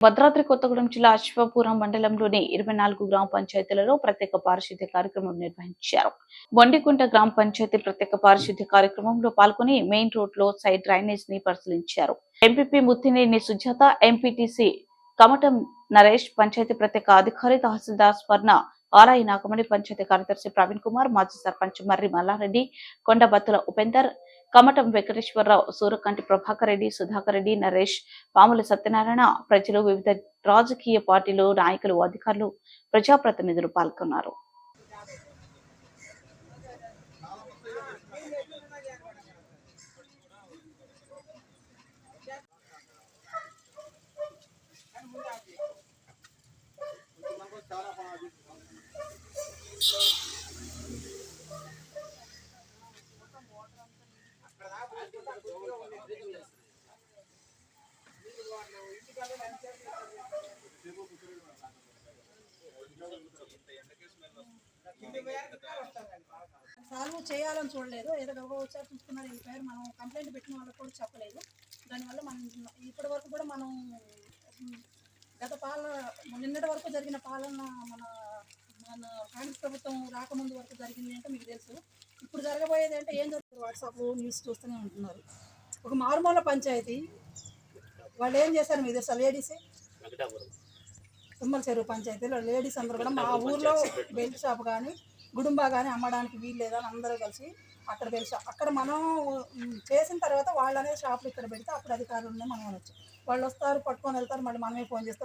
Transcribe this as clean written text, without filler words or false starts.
భద్రాద్రి కొత్తగూడెం జిల్లా అశ్వాపురం మండలంలోని 24 గ్రామ పంచాయతీలలో ప్రత్యేక పారిశుద్ధ్య కార్యక్రమం నిర్వహించారు. బొండికుంట గ్రామ పంచాయతీ ప్రత్యేక పారిశుద్ధ్య కార్యక్రమంలో పాల్గొని మెయిన్ రోడ్ లో సైడ్ డ్రైనేజ్ ని పరిశీలించారు. ఎంపీపీ ముత్తినేని సుజాత, ఎంపీటీసీ కమటం నరేష్, పంచాయతీ ప్రత్యేక అధికారి తహసీల్దార్ స్వర్ణ, ఆర్ఐ నాగమణి, పంచాయతీ కార్యదర్శి ప్రవీణ్ కుమార్, మాజీ సర్పంచ్ మర్రి మల్లారెడ్డి, కొండబత్తుల ఉపేందర్, కమటం వెంకటేశ్వరరావు, సూరకంటి ప్రభాకర్ రెడ్డి, సుధాకర్ రెడ్డి, నరేష్, పాముల సత్యనారాయణ, ప్రజలు, వివిధ రాజకీయ పార్టీలు నాయకులు, అధికారులు, ప్రజాప్రతినిధులు పాల్గొన్నారు. సాల్వ్ చేయాలని చూడలేదు, ఏదో ఒకసారి చూసుకున్నారు వెళ్ళిపోయారు. మనం కంప్లైంట్ పెట్టిన వాళ్ళకి కూడా చెప్పలేదు. దానివల్ల మనం ఇప్పటి వరకు కూడా మనం గత నిన్నటి వరకు జరిగిన పాలన మన మన కాంగ్రెస్ ప్రభుత్వం రాకముందు వరకు జరిగింది అంటే మీకు తెలుసు. ఇప్పుడు జరగబోయేది అంటే ఏం జరుగుతుంది, వాట్సాప్ న్యూస్ చూస్తూనే ఉంటున్నారు. ఒక మారుమూల పంచాయతీ వాళ్ళు ఏం చేశారు మీకు తెలుసా? లేడీసే తుమ్మల చెరువు పంచాయతీలో లేడీస్ అందరూ కూడా మా ఊర్లో బెల్ట్ షాప్ కానీ గుడుంబా కానీ అమ్మడానికి వీలు లేదని అందరూ కలిసి అక్కడ మనం చేసిన తర్వాత వాళ్ళు అనేది షాపులు ఇక్కడ పెడితే అప్పుడు అధికారులు మనం అనొచ్చు. వాళ్ళు వస్తారు, పట్టుకొని వెళ్తారు, మళ్ళీ మనమే ఫోన్ చేస్తాం.